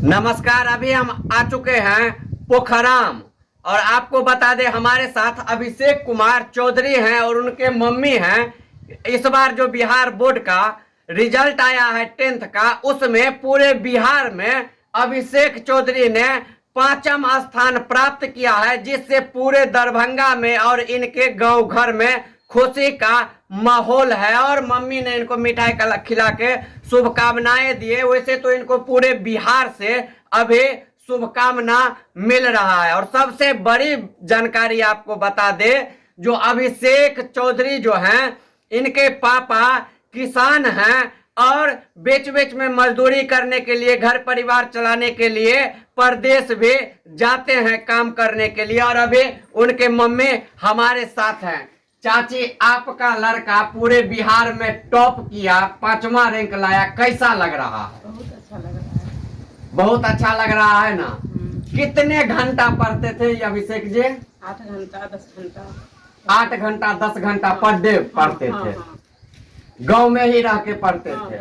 नमस्कार। अभी हम आ चुके हैं पोखराम और आपको बता दें हमारे साथ अभिषेक कुमार चौधरी हैं और उनके मम्मी हैं। इस बार जो बिहार बोर्ड का रिजल्ट आया है 10th का, उसमें पूरे बिहार में अभिषेक चौधरी ने 5वां स्थान प्राप्त किया है, जिससे पूरे दरभंगा में और इनके गांव घर में खुशी का माहौल है। और मम्मी ने इनको मिठाई खिला के शुभकामनाएं दिए। वैसे तो इनको पूरे बिहार से अभी शुभकामना मिल रहा है। और सबसे बड़ी जानकारी आपको बता दे, जो अभिषेक चौधरी जो हैं, इनके पापा किसान हैं और बेच बेच में मजदूरी करने के लिए, घर परिवार चलाने के लिए परदेश भी जाते हैं काम करने के लिए। और अभी उनके मम्मी हमारे साथ हैं। चाची, आपका लड़का पूरे बिहार में टॉप किया, 5वां रैंक लाया, कैसा लग रहा है? बहुत अच्छा लग रहा है। बहुत अच्छा लग रहा है ना। कितने घंटा पढ़ते थे ये अभिषेक जी? 8 घंटा 10 घंटा 8 घंटा 10 घंटा पर डे पढ़ते थे। गांव में ही रह के पढ़ते थे।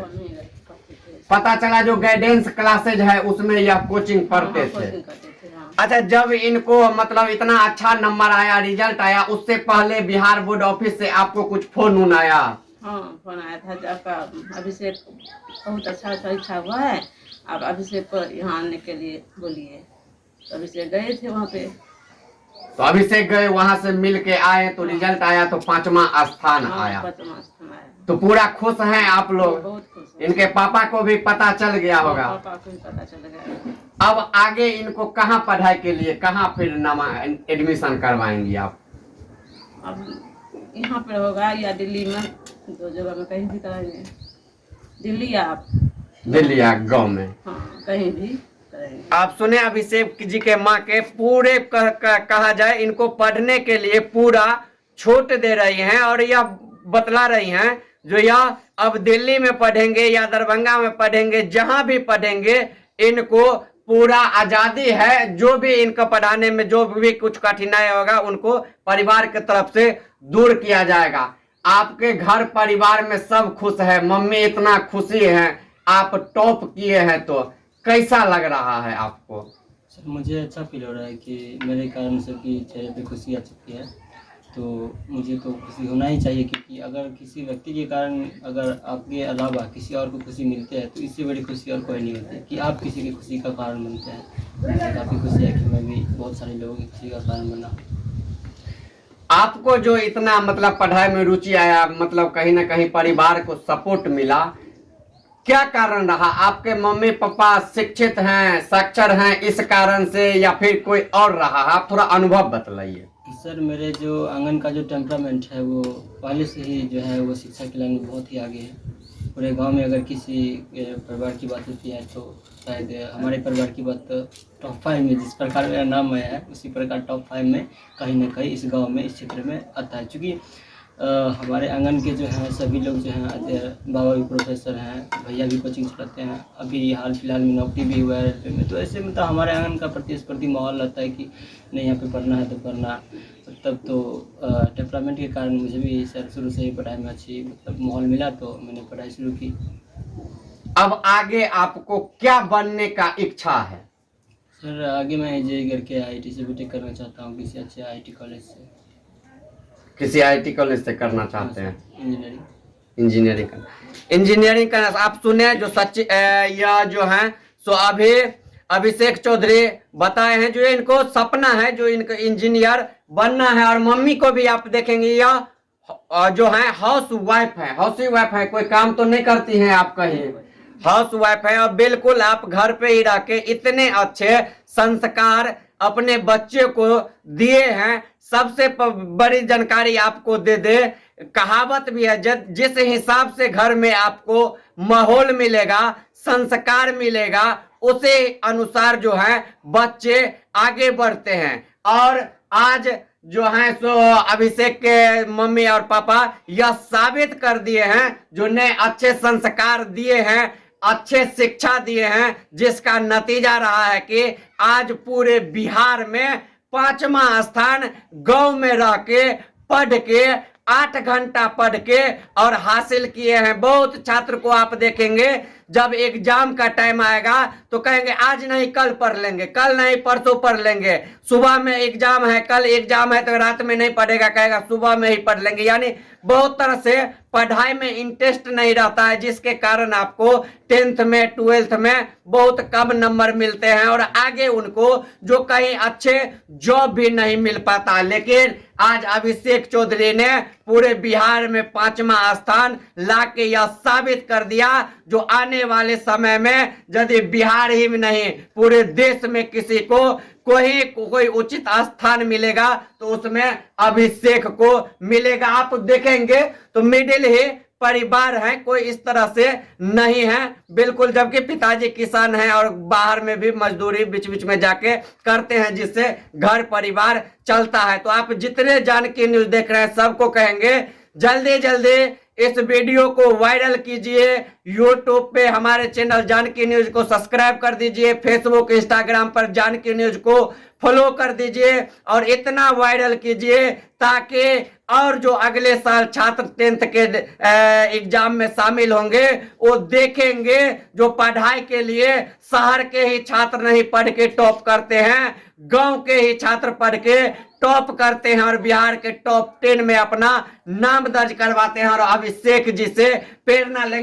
पता चला जो गाइडेंस क्लासेज है उसमें यह कोचिंग पढ़ते थे। अच्छा, जब इनको मतलब इतना अच्छा नंबर आया, रिजल्ट आया, उससे पहले बिहार बोर्ड ऑफिस से आपको कुछ फोन आया? हाँ, फोन आया था कि आपका अभिषेक बहुत अच्छा परीक्षा हुआ है, आप अभिषेक को यहाँ आने के लिए बोलिए। तो अभिषेक गए थे वहाँ पे। तो अभिषेक गए, वहां से मिल के आए तो रिजल्ट आया तो 5वां स्थान आया। 5वां स्थान आया। तो पूरा खुश हैं आप लोग? बहुत खुश है। इनके पापा को भी पता चल गया होगा? पापा को भी पता चल गया। अब आगे इनको कहाँ पढ़ाई के लिए, कहाँ फिर एडमिशन करवाएंगी आप? अब यहाँ पे होगा या दिल्ली में, 2 जगह में कहीं भी कराएंगे। दिल्ली या आप दिल्ली या गाँव में? हाँ, कहीं भी करेंगे। आप सुने अभिषेक जी के माँ के पूरे कहा जाए, इनको पढ़ने के लिए पूरा छूट दे रही हैं और यह बतला रही हैं जो यह अब दिल्ली में पढ़ेंगे या दरभंगा में पढ़ेंगे, जहां भी पढ़ेंगे इनको पूरा आजादी है। जो भी इनको पढ़ाने में जो भी कुछ कठिनाई होगा उनको परिवार की तरफ से दूर किया जाएगा। आपके घर परिवार में सब खुश है, मम्मी इतना खुशी है, आप टॉप किए हैं, तो कैसा लग रहा है आपको? सर, मुझे अच्छा फील हो रहा है कि मेरे कारण सबकी चेहरे पे खुशी आ चुकी है। तो मुझे तो खुशी होना ही चाहिए, क्योंकि अगर किसी व्यक्ति के कारण अगर आपके अलावा किसी और को खुशी मिलती है तो इससे बड़ी खुशी और कोई नहीं होती कि आप किसी की खुशी का कारण बनते हैं। मुझे काफ़ी खुशी है कि मैं भी बहुत सारे लोगों की खुशी का कारण बना। आपको जो इतना मतलब पढ़ाई में रुचि आया, मतलब कहीं ना कहीं परिवार को सपोर्ट मिला, क्या कारण रहा? आपके मम्मी पापा शिक्षित हैं, साक्षर हैं, इस कारण से, या फिर कोई और रहा? आप थोड़ा अनुभव बतलाइए। सर, मेरे जो आंगन का जो टेम्परामेंट है वो पहले से ही जो है वो शिक्षा की लाइन में बहुत ही आगे है। पूरे गांव में अगर किसी परिवार की बात होती है तो शायद हमारे परिवार की बात टॉप 5 में, जिस प्रकार मेरा नाम आया है उसी प्रकार टॉप 5 में कहीं ना कहीं इस गांव में, इस क्षेत्र में आता है। क्योंकि हमारे आंगन के जो हैं सभी लोग जो हैं, बाबा भी प्रोफेसर हैं, भैया भी कोचिंग चलाते हैं, अभी हाल फिलहाल में नौकरी भी हुआ है रेलवे में। तो ऐसे मतलब हमारे आंगन का प्रतिस्पर्धी माहौल रहता है कि नहीं, यहाँ पे पढ़ना है तो पढ़ना। तब तो टेम्परामेंट के कारण मुझे भी सर शुरू से ही पढ़ाई में अच्छी मतलब माहौल मिला, तो मैंने पढ़ाई शुरू की। अब आगे आपको क्या बनने का इच्छा है? सर, आगे मैं इंजीनियरिंग करके IIT से बीटेक करना चाहता हूँ, किसी अच्छे IIT कॉलेज से। किसी IIT कॉलेज से करना चाहते हैं? इंजीनियरिंग इंजीनियरिंग का आप सुने जो यह जो है सो अभी अभिषेक चौधरी बताए हैं जो इनको सपना है, जो इनको इंजीनियर बनना है। और मम्मी को भी आप देखेंगे यह जो है हाउस वाइफ है, कोई काम तो नहीं करती हैं आप कहीं, हाउस वाइफ है। और बिल्कुल आप घर पे ही रह के इतने अच्छे संस्कार अपने बच्चे को दिए हैं। सबसे बड़ी जानकारी आपको दे दे, कहावत भी है, जिस हिसाब से घर में आपको माहौल मिलेगा, संस्कार मिलेगा, उसे अनुसार जो है बच्चे आगे बढ़ते हैं। और आज जो है सो अभिषेक के मम्मी और पापा यह साबित कर दिए हैं, जो ने अच्छे संस्कार दिए हैं, अच्छे शिक्षा दिए हैं, जिसका नतीजा रहा है कि आज पूरे बिहार में 5वां स्थान गांव में रह के पढ़ के 8 घंटा पढ़ के और हासिल किए हैं। बहुत छात्र को आप देखेंगे जब एग्जाम का टाइम आएगा तो कहेंगे आज नहीं कल पढ़ लेंगे, कल नहीं परसों पढ़ लेंगे, सुबह में एग्जाम है, कल एग्जाम है तो रात में नहीं पढ़ेगा, कहेगा सुबह में ही पढ़ लेंगे। यानी बहुत तरह से पढ़ाई में इंटरेस्ट नहीं रहता है, जिसके कारण आपको 10th में 12th में बहुत कम नंबर मिलते हैं और आगे उनको जो कहीं अच्छे जॉब भी नहीं मिल पाता। लेकिन आज अभिषेक चौधरी ने पूरे बिहार में 5वां स्थान लाके यह साबित कर दिया, जो आने वाले समय में यदि बिहार ही में नहीं पूरे देश में किसी को कोई उचित स्थान मिलेगा तो उसमें अभिषेक को मिलेगा। आप देखेंगे तो मिडिल ही परिवार है, कोई इस तरह से नहीं है बिल्कुल, जबकि पिताजी किसान हैं और बाहर में भी मजदूरी बीच बीच में जाके करते हैं, जिससे घर परिवार चलता है। तो आप जितने जानकी न्यूज देख रहे हैं सबको कहेंगे जल्दी जल्दी इस वीडियो को वायरल कीजिए, यूट्यूब पे हमारे चैनल जानकी न्यूज को सब्सक्राइब कर दीजिए, फेसबुक इंस्टाग्राम पर जानकी न्यूज को फॉलो कर दीजिए और इतना वायरल कीजिए ताकि और जो अगले साल छात्र 10th के एग्जाम में शामिल होंगे वो देखेंगे जो पढ़ाई के लिए शहर के ही छात्र नहीं पढ़ के टॉप करते हैं, गांव के ही छात्र पढ़ के टॉप करते हैं और बिहार के टॉप 10 में अपना नाम दर्ज करवाते हैं और अभिषेक जी से प्रेरणा लेंगे।